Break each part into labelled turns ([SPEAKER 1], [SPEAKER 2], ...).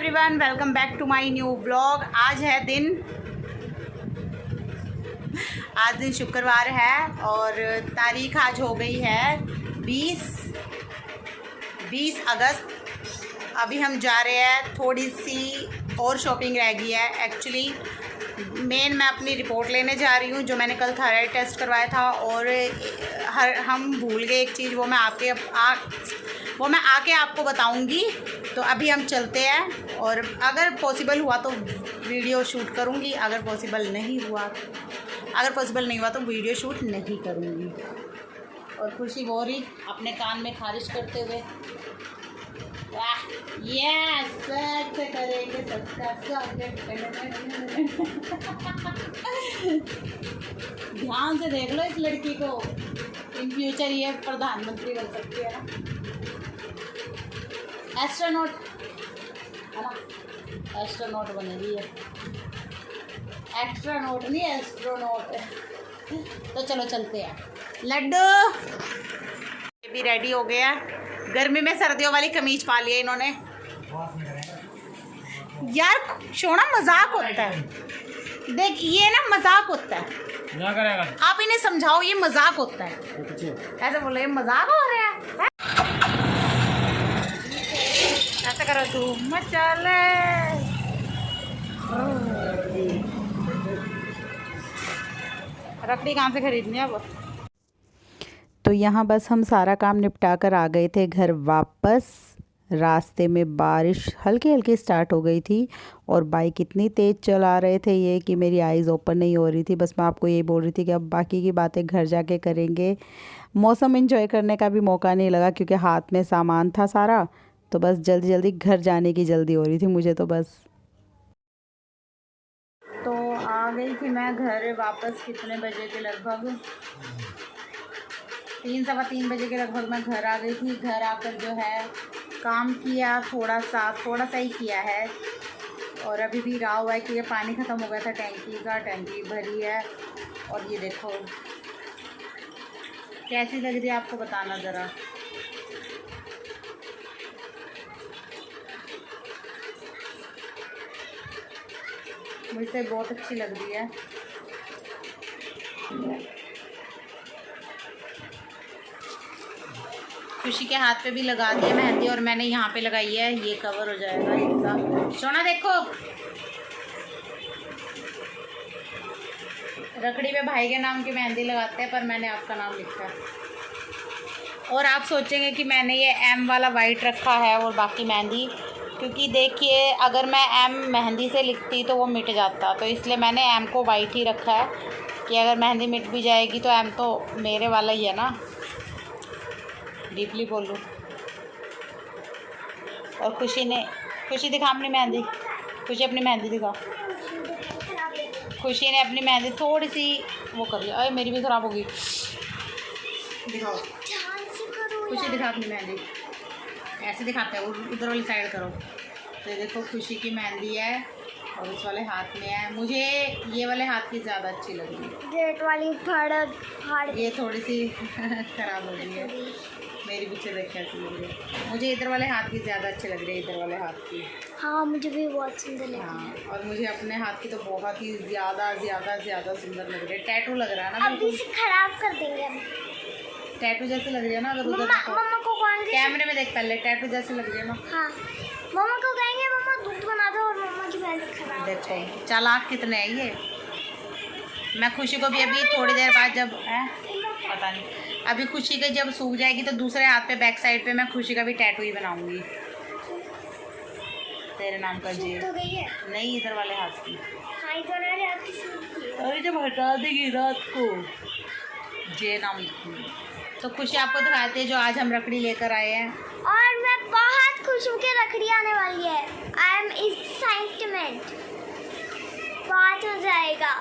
[SPEAKER 1] Everyone, welcome back to my new blog. आज दिन शुक्रवार है और तारीख आज हो गई है 20 अगस्त। अभी हम जा रहे हैं, थोड़ी सी और शॉपिंग रह गई है। एक्चुअली मैं अपनी रिपोर्ट लेने जा रही हूँ, जो मैंने कल थायराइड टेस्ट करवाया था और हम भूल गए एक चीज़, वो मैं आके आपको बताऊँगी। तो अभी हम चलते हैं और अगर पॉसिबल हुआ तो वीडियो शूट करूँगी, अगर पॉसिबल नहीं हुआ तो वीडियो शूट नहीं करूँगी। और खुशी बोरी अपने कान में खारिश करते हुए, यस सर से करेंगे सबका स्वागत। ध्यान से देख लो इस लड़की को, इन फ्यूचर ये प्रधानमंत्री बन सकती है ना, एस्ट्रोनॉट है ना, एस्ट्रोनॉट बनेगी है, एक्स्ट्रानॉट नहीं एस्ट्रोनॉट। तो चलो चलते हैं। लड्डू ये भी रेडी हो गया। गर्मी में सर्दियों वाली कमीज पा ली है इन्होंने। यार सोना मजाक होता है, देख ये ना मजाक होता है, क्या करेगा? आप इन्हें समझाओ ये मजाक होता है। ऐसे बोलो ये मजाक हो रहा है? ऐसा करो तू मचाले। रखड़ी कहाँ से खरीदनी है अब?
[SPEAKER 2] तो यहाँ बस हम सारा काम निपटा कर आ गए थे घर वापस। रास्ते में बारिश हल्की हल्की स्टार्ट हो गई थी और बाइक इतनी तेज़ चला रहे थे ये कि मेरी आइज़ ओपन नहीं हो रही थी। बस मैं आपको यही बोल रही थी कि अब बाकी की बातें घर जाके करेंगे। मौसम एंजॉय करने का भी मौका नहीं लगा क्योंकि हाथ में सामान था सारा, तो बस जल्दी जल्दी घर जाने की जल्दी हो रही थी मुझे। तो बस
[SPEAKER 1] तो आ गई थी मैं घर वापस। कितने बजे के लगभग 3 सवा 3 बजे के लगभग मैं घर आ गई थी। घर आकर जो है काम किया, थोड़ा सा ही किया है। और अभी भी रहा हुआ है कि ये पानी ख़त्म हो गया था टैंकी का, टैंकी भरी है। और ये देखो कैसी लग रही है, आपको बताना ज़रा। मुझसे बहुत अच्छी लग रही है। खुशी के हाथ पे भी लगा दिया मेहंदी और मैंने यहाँ पे लगाई है, ये कवर हो जाएगा इसका। सोना देखो, रखड़ी पे भाई के नाम की मेहंदी लगाते हैं पर मैंने आपका नाम लिखा है। और आप सोचेंगे कि मैंने ये एम वाला वाइट रखा है और बाकी मेहंदी, क्योंकि देखिए अगर मैं एम मेहंदी से लिखती तो वो मिट जाता, तो इसलिए मैंने एम को वाइट ही रखा है कि अगर मेहंदी मिट भी जाएगी तो एम तो मेरे वाला ही है ना। डीपली बोलूँ। और खुशी दिखा अपनी मेहंदी। खुशी अपनी मेहंदी दिखा। खुशी ने अपनी मेहंदी थोड़ी सी वो कर लिया। अरे मेरी भी ख़राब होगी। दिखाओ खुशी, दिखा अपनी मेहंदी। ऐसे दिखाते हैं, उधर वाली साइड करो। तो देखो खुशी की मेहंदी है और उस वाले हाथ में है। मुझे ये वाले हाथ की ज़्यादा अच्छी लग रही है।
[SPEAKER 3] रेड वाली फाड़
[SPEAKER 1] ये थोड़ी सी ख़राब हो गई है। मेरी पीछे देख कैसी लग रही है। मुझे इधर वाले हाथ की ज़्यादा अच्छी लग रही है, इधर वाले हाथ की।
[SPEAKER 3] हाँ मुझे भी बहुत सुंदर लगी।
[SPEAKER 1] हाँ, और मुझे अपने हाथ की तो बहुत ही ज़्यादा सुंदर लग रही है। टैटू लग रहा है ना,
[SPEAKER 3] अभी से खराब कर देंगे हम।
[SPEAKER 1] टैटू जैसे लग रही है ना। अगर उधर
[SPEAKER 3] मम्मा को कहेंगे,
[SPEAKER 1] कैमरे में देख पहले, टैटू जैसे लग रही है ना।
[SPEAKER 3] हाँ मम्मा को कहेंगे मम्मा दूध बना दो और मम्मा की मेहंदी खराब।
[SPEAKER 1] देखो चालाक कितने हैं ये। मैं खुशी को भी अभी थोड़ी देर बाद जब पता नहीं, अभी खुशी के जब सूख जाएगी तो दूसरे हाथ पे बैक साइड पे मैं खुशी का भी टैटू ही बनाऊंगी, तेरे नाम का जी।
[SPEAKER 3] तो गई है
[SPEAKER 1] नहीं, इधर वाले हाथ की।
[SPEAKER 3] हाँ इधर वाले हाथ की सूख गई है।
[SPEAKER 1] अरे जब हटा देगी रात को जे नाम लिखूंगी। तो खुशी आपको दिखाते हैं जो आज हम रखड़ी लेकर आए हैं।
[SPEAKER 3] और मैं बहुत खुश हूँ कि रखड़ी आने वाली है। आई एम एक्साइटमेंट, बहुत हो जाएगा।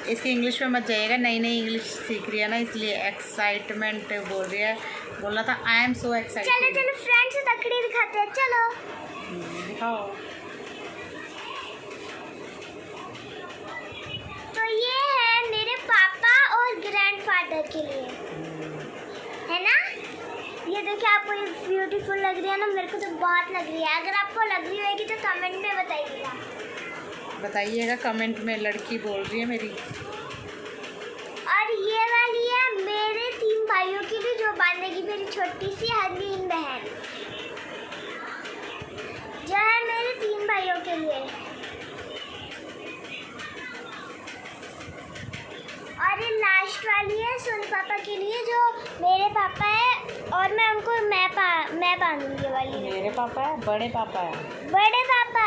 [SPEAKER 1] इसकी इंग्लिश में मत जाइएगा, नई इंग्लिश सीख रही है ना, इसलिए एक्साइटमेंट बोल रही है। बोलना था आई एम सो एक्साइटेड।
[SPEAKER 3] चलो फ्रेंड्स रखड़ी दिखाते हैं, चलो
[SPEAKER 1] दिखाओ।
[SPEAKER 3] तो ये है मेरे पापा और ग्रैंडफादर के लिए, है ना। ये देखिए आपको ये ब्यूटीफुल लग रही है ना, मेरे को तो बहुत लग रही है। अगर आपको लग रही होगी तो कमेंट में बताइएगा।
[SPEAKER 1] बताइएगा कमेंट में, लड़की बोल रही है मेरी।
[SPEAKER 3] और ये वाली है मेरे 3 भाइयों की भी, जो बांधेगी मेरी छोटी सी हलीम बहन, जो है मेरे 3 भाइयों के लिए। और ये लास्ट वाली है सोनू पापा के लिए, जो मेरे पापा है और मैं उनको मैं बांधूंगी। ये वाली
[SPEAKER 1] मेरे पापा है, बड़े पापा है।
[SPEAKER 3] बड़े पापा।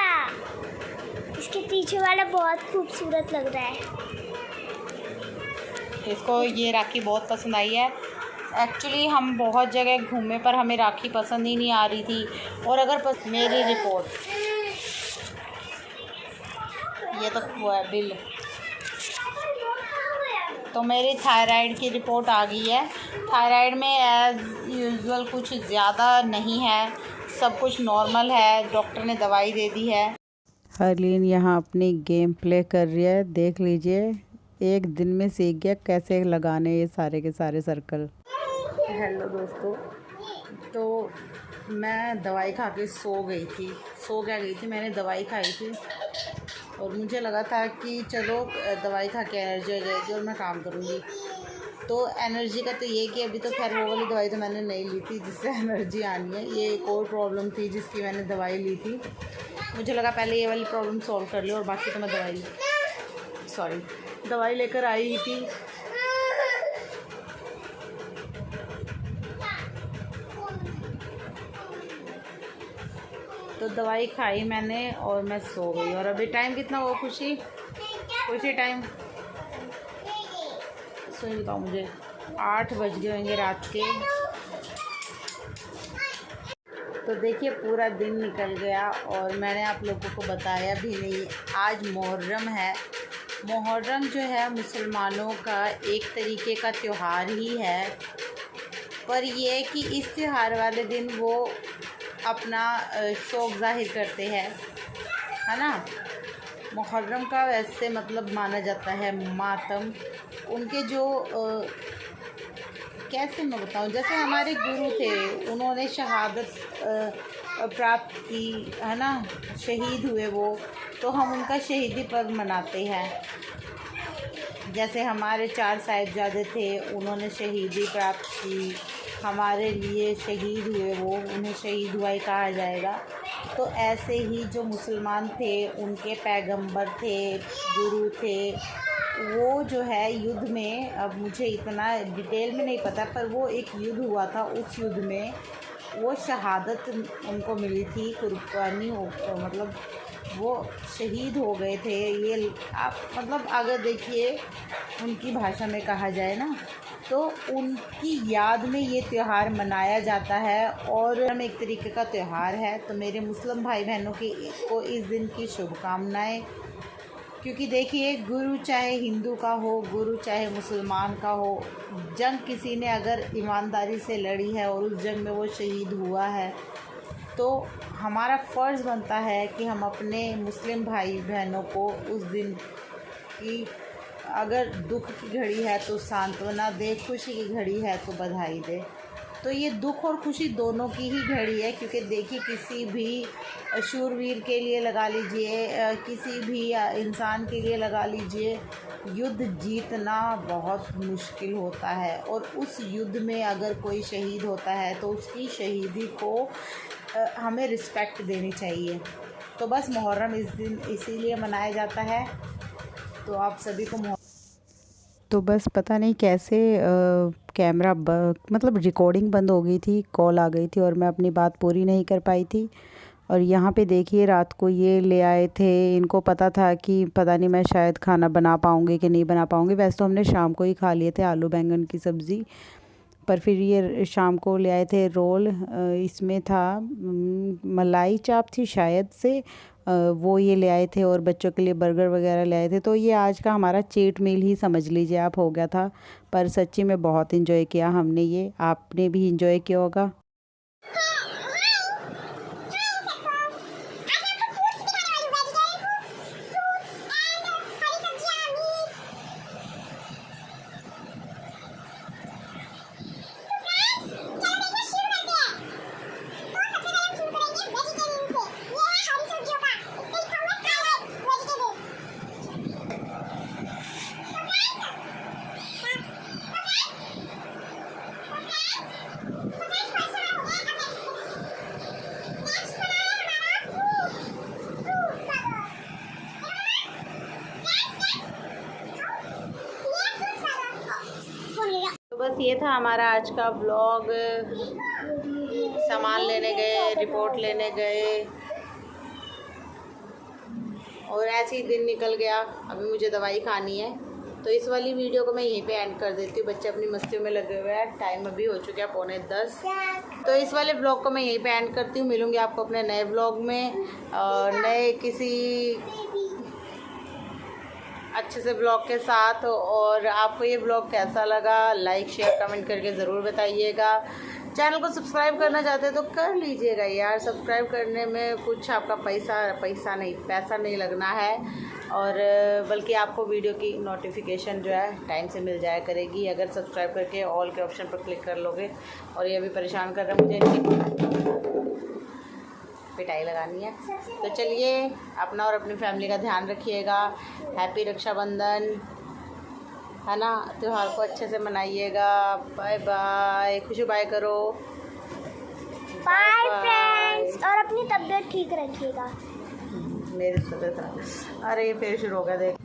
[SPEAKER 3] इसके पीछे वाला बहुत खूबसूरत लग रहा है।
[SPEAKER 1] इसको ये राखी बहुत पसंद आई है। एक्चुअली हम बहुत जगह घूमे पर हमें राखी पसंद ही नहीं आ रही थी। और अगर मेरी रिपोर्ट, ये तो हुआ है बिल, तो मेरी थायराइड की रिपोर्ट आ गई है। थायराइड में एज़ यूजुअल कुछ ज़्यादा नहीं है, सब कुछ नॉर्मल है। डॉक्टर ने दवाई दे दी है।
[SPEAKER 2] हरलीन यहाँ अपनी गेम प्ले कर रही है, देख लीजिए। एक दिन में सीख गया कैसे लगाने ये सारे के सारे सर्कल।
[SPEAKER 1] हेलो दोस्तों, तो मैं दवाई खा के सो गई थी। मैंने दवाई खाई थी और मुझे लगा था कि चलो दवाई खा के एनर्जी हो जाएगी और मैं काम करूँगी। तो एनर्जी का तो ये कि अभी तो खैर वो वाली दवाई तो मैंने नहीं ली थी जिससे एनर्जी आनी है। ये एक और प्रॉब्लम थी जिसकी मैंने दवाई ली थी। मुझे लगा पहले ये वाली प्रॉब्लम सॉल्व कर ली और बाकी तो मैं दवाई लेकर आई ही थी। तो दवाई खाई मैंने और मैं सो गई। और अभी टाइम कितना हुआ खुशी टाइम सही बताओ मुझे, 8 बज गए होंगे रात के। तो देखिए पूरा दिन निकल गया और मैंने आप लोगों को बताया भी नहीं। आज मुहर्रम है। मुहर्रम जो है मुसलमानों का एक तरीके का त्यौहार ही है, पर ये कि इस त्यौहार वाले दिन वो अपना शौक़ ज़ाहिर करते हैं, है ना। मुहर्रम का वैसे मतलब माना जाता है मातम। उनके जो कैसे मैं बताऊँ, जैसे हमारे गुरु थे, उन्होंने शहादत प्राप्त की, है ना, शहीद हुए वो, तो हम उनका शहीदी पर्व मनाते हैं। जैसे हमारे 4 साहिबजादे थे, उन्होंने शहीदी प्राप्त की, हमारे लिए शहीद हुए वो, उन्हें शहीद हुआ ही कहा जाएगा। तो ऐसे ही जो मुसलमान थे उनके पैगंबर थे, गुरु थे, वो जो है युद्ध में, अब मुझे इतना डिटेल में नहीं पता, पर वो एक युद्ध हुआ था। उस युद्ध में वो शहादत उनको मिली थी, कुर्बानी हो, मतलब वो शहीद हो गए थे। ये आप मतलब अगर देखिए उनकी भाषा में कहा जाए ना, तो उनकी याद में ये त्यौहार मनाया जाता है और हम एक तरीके का त्यौहार है। तो मेरे मुस्लिम भाई बहनों को इस दिन की शुभकामनाएं। क्योंकि देखिए गुरु चाहे हिंदू का हो, गुरु चाहे मुसलमान का हो, जंग किसी ने अगर ईमानदारी से लड़ी है और उस जंग में वो शहीद हुआ है, तो हमारा फ़र्ज़ बनता है कि हम अपने मुस्लिम भाई बहनों को उस दिन की, अगर दुख की घड़ी है तो सांत्वना दे, खुशी की घड़ी है तो बधाई दे। तो ये दुख और खुशी दोनों की ही घड़ी है। क्योंकि देखिए किसी भी शूरवीर के लिए लगा लीजिए, किसी भी इंसान के लिए लगा लीजिए, युद्ध जीतना बहुत मुश्किल होता है। और उस युद्ध में अगर कोई शहीद होता है तो उसकी शहीदी को हमें रिस्पेक्ट देनी चाहिए। तो बस मुहर्रम इस दिन इसीलिए मनाया जाता है। तो आप सभी को
[SPEAKER 2] तो बस पता नहीं कैसे कैमरा मतलब रिकॉर्डिंग बंद हो गई थी, कॉल आ गई थी और मैं अपनी बात पूरी नहीं कर पाई थी। और यहाँ पे देखिए रात को ये ले आए थे, इनको पता था कि पता नहीं मैं शायद खाना बना पाऊँगी कि नहीं बना पाऊँगी। वैसे तो हमने शाम को ही खा लिए थे आलू बैंगन की सब्ज़ी, पर फिर ये शाम को ले आए थे रोल। इसमें था मलाई चाप थी शायद से, वो ये ले आए थे और बच्चों के लिए बर्गर वगैरह ले आए थे। तो ये आज का हमारा चीट मील ही समझ लीजिए आप हो गया था। पर सच्ची में बहुत इन्जॉय किया हमने ये, आपने भी इन्जॉय किया होगा।
[SPEAKER 1] ये था हमारा आज का व्लॉग। सामान लेने गए, रिपोर्ट लेने गए और ऐसे ही दिन निकल गया। अभी मुझे दवाई खानी है, तो इस वाली वीडियो को मैं यहीं पे एंड कर देती हूँ। बच्चे अपनी मस्तियों में लगे हुए हैं, टाइम अभी हो चुका है 9:45। तो इस वाले ब्लॉग को मैं यहीं पे एंड करती हूँ। मिलूँगी आपको अपने नए ब्लॉग में, नए किसी अच्छे से ब्लॉग के साथ। और आपको ये ब्लॉग कैसा लगा, लाइक शेयर कमेंट करके ज़रूर बताइएगा। चैनल को सब्सक्राइब करना चाहते हैं तो कर लीजिएगा यार। सब्सक्राइब करने में कुछ आपका पैसा नहीं लगना है, और बल्कि आपको वीडियो की नोटिफिकेशन जो है टाइम से मिल जाया करेगी अगर सब्सक्राइब करके ऑल के ऑप्शन पर क्लिक कर लोगे। और ये अभी परेशान कर रहा है मुझे, इनकी पिटाई लगानी है। तो चलिए, अपना और अपनी फैमिली का ध्यान रखिएगा। हैप्पी रक्षाबंधन, है ना। त्यौहार को अच्छे से मनाइएगा। Bye bye. खुशी बाय करो।
[SPEAKER 3] बाय फ्रेंड्स, और अपनी तबीयत ठीक रखिएगा।
[SPEAKER 1] मेरी तबीयत, अरे फिर शुरू हो गया देख।